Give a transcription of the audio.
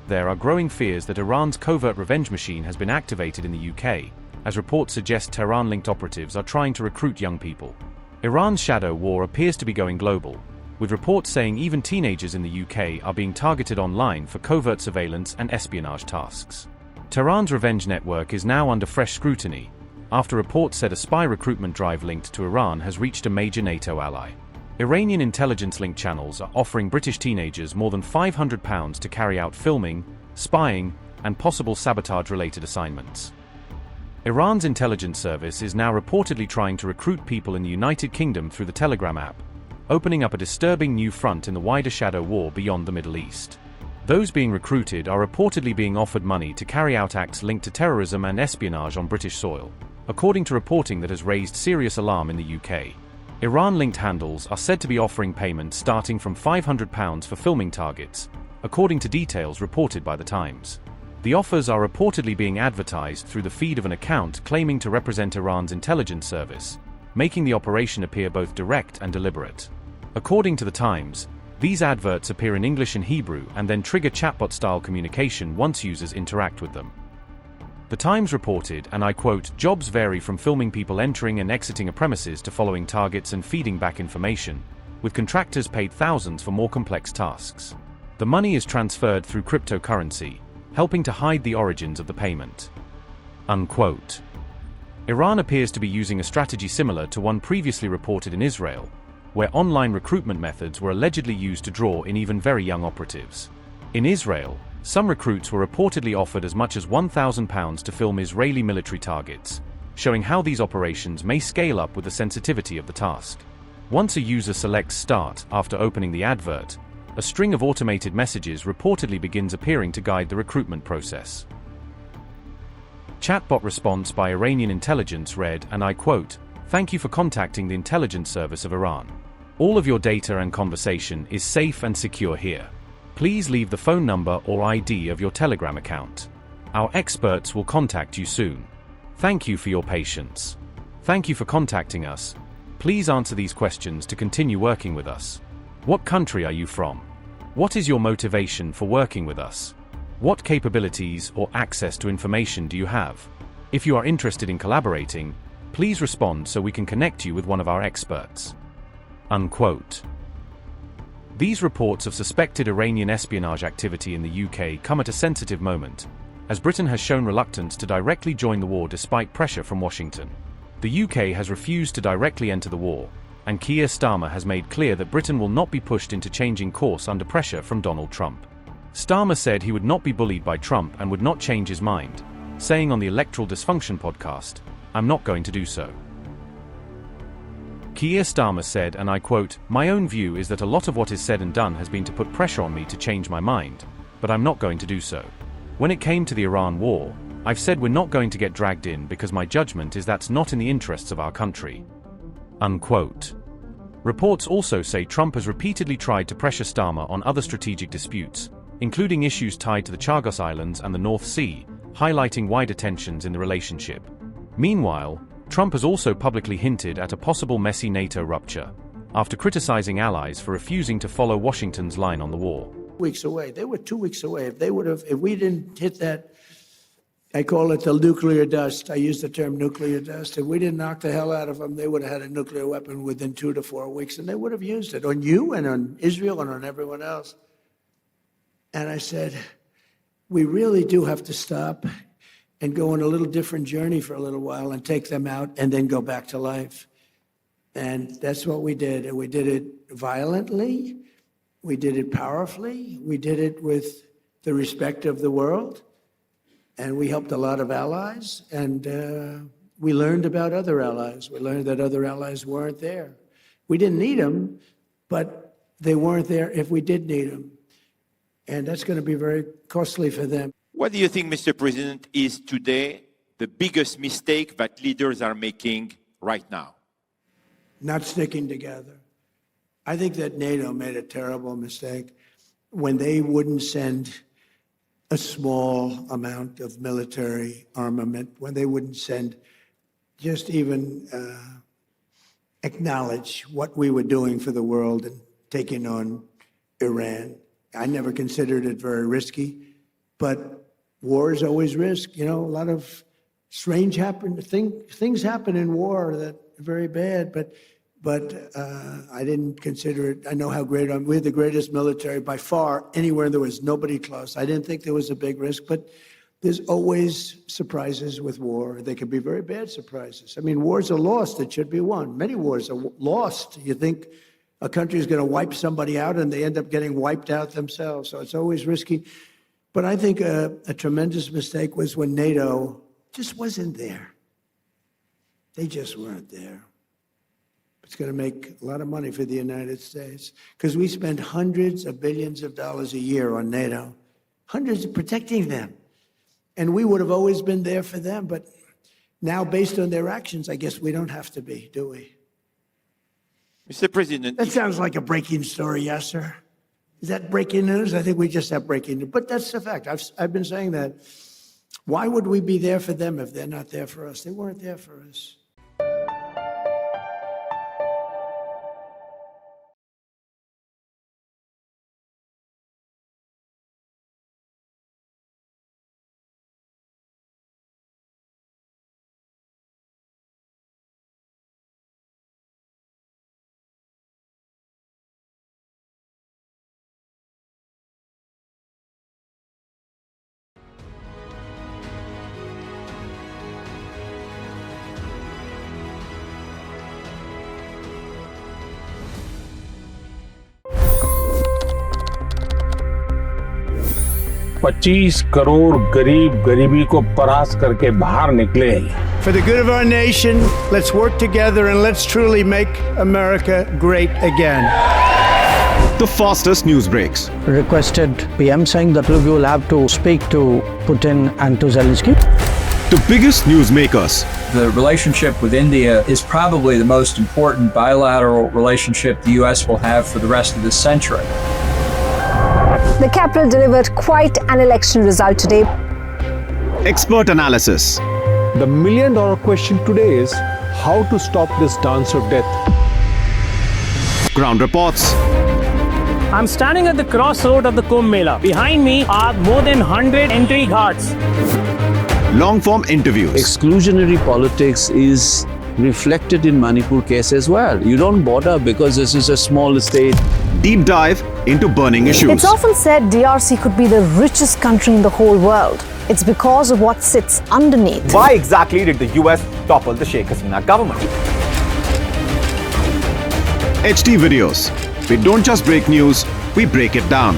There are growing fears that Iran's covert revenge machine has been activated in the UK, as reports suggest Tehran-linked operatives are trying to recruit young people. Iran's shadow war appears to be going global, with reports saying even teenagers in the UK are being targeted online for covert surveillance and espionage tasks. Tehran's revenge network is now under fresh scrutiny, after reports said a spy recruitment drive linked to Iran has reached a major NATO ally. Iranian intelligence-linked channels are offering British teenagers more than £500 to carry out filming, spying, and possible sabotage-related assignments. Iran's intelligence service is now reportedly trying to recruit people in the United Kingdom through the Telegram app, opening up a disturbing new front in the wider shadow war beyond the Middle East. Those being recruited are reportedly being offered money to carry out acts linked to terrorism and espionage on British soil, according to reporting that has raised serious alarm in the UK. Iran-linked handles are said to be offering payments starting from £500 for filming targets, according to details reported by The Times. The offers are reportedly being advertised through the feed of an account claiming to represent Iran's intelligence service, making the operation appear both direct and deliberate. According to The Times, these adverts appear in English and Hebrew and then trigger chatbot-style communication once users interact with them. The Times reported, and I quote, "Jobs vary from filming people entering and exiting a premises to following targets and feeding back information, with contractors paid thousands for more complex tasks. The money is transferred through cryptocurrency, helping to hide the origins of the payment." Unquote. Iran appears to be using a strategy similar to one previously reported in Israel, where online recruitment methods were allegedly used to draw in even very young operatives. In Israel, some recruits were reportedly offered as much as £1,000 to film Israeli military targets, showing how these operations may scale up with the sensitivity of the task. Once a user selects Start after opening the advert, a string of automated messages reportedly begins appearing to guide the recruitment process. Chatbot response by Iranian intelligence read, and I quote, "Thank you for contacting the intelligence service of Iran. All of your data and conversation is safe and secure here. Please leave the phone number or ID of your Telegram account. Our experts will contact you soon. Thank you for your patience. Thank you for contacting us. Please answer these questions to continue working with us. What country are you from? What is your motivation for working with us? What capabilities or access to information do you have? If you are interested in collaborating, please respond so we can connect you with one of our experts." Unquote. These reports of suspected Iranian espionage activity in the UK come at a sensitive moment, as Britain has shown reluctance to directly join the war despite pressure from Washington. The UK has refused to directly enter the war, and Keir Starmer has made clear that Britain will not be pushed into changing course under pressure from Donald Trump. Starmer said he would not be bullied by Trump and would not change his mind, saying on the Electoral Dysfunction podcast, "I'm not going to do so." Keir Starmer said, and I quote, "My own view is that a lot of what is said and done has been to put pressure on me to change my mind, but I'm not going to do so. When it came to the Iran war, I've said we're not going to get dragged in because my judgment is that's not in the interests of our country." Unquote. Reports also say Trump has repeatedly tried to pressure Starmer on other strategic disputes, including issues tied to the Chagos Islands and the North Sea, highlighting wider tensions in the relationship. Meanwhile, Trump has also publicly hinted at a possible messy NATO rupture, after criticizing allies for refusing to follow Washington's line on the war. Weeks away. They were 2 weeks away. If we didn't hit that, I call it the nuclear dust. I use the term nuclear dust. If we didn't knock the hell out of them, they would have had a nuclear weapon within 2 to 4 weeks, and they would have used it on you and on Israel and on everyone else. And I said, we really do have to stop and go on a little different journey for a little while and take them out and then go back to life. And that's what we did. And we did it violently. We did it powerfully. We did it with the respect of the world. And we helped a lot of allies. And we learned about other allies. We learned that other allies weren't there. We didn't need them, but they weren't there if we did need them. And that's going to be very costly for them. What do you think, Mr. President, is today the biggest mistake that leaders are making right now? Not sticking together. I think that NATO made a terrible mistake when they wouldn't send a small amount of military armament, when they wouldn't send, just even acknowledge what we were doing for the world and taking on Iran. I never considered it very risky. But war is always risk. You know, a lot of strange things happen in war that are very bad, but I didn't consider it. I know how great we're the greatest military by far anywhere. There was nobody close. I didn't think there was a big risk, but there's always surprises with war. They can be very bad surprises. I mean, wars are lost that should be won. Many wars are lost. You think a country is going to wipe somebody out and they end up getting wiped out themselves. So it's always risky. But I think a tremendous mistake was when NATO just wasn't there. They just weren't there. It's going to make a lot of money for the United States because we spend hundreds of billions of dollars a year on NATO, hundreds of protecting them. And we would have always been there for them. But now, based on their actions, I guess we don't have to be, do we? Mr. President. That sounds like a breaking story, yes, sir. Is that breaking news? I think we just have breaking news. But that's the fact. I've been saying that. Why would we be there for them if they're not there for us? They weren't there for us. $25 crore गरीब गरीबी को परास्त करके बाहर निकले। For the good of our nation, let's work together and let's truly make America great again. The fastest news breaks. Requested PM saying that look, you will have to speak to Putin and to Zelensky. The biggest newsmakers. The relationship with India is probably the most important bilateral relationship the U.S. will have for the rest of this century. The capital delivered quite an election result today. Expert analysis. The million-dollar question today is how to stop this dance of death. Ground reports. I'm standing at the crossroad of the Kumbh Mela. Behind me are more than 100 entry ghats. Long-form interviews. Exclusionary politics is reflected in Manipur case as well. You don't bother because this is a small state. Deep dive into burning issues. It's often said DRC could be the richest country in the whole world. It's because of what sits underneath. Why exactly did the US topple the Sheikh Hasina government? HD videos. We don't just break news, we break it down.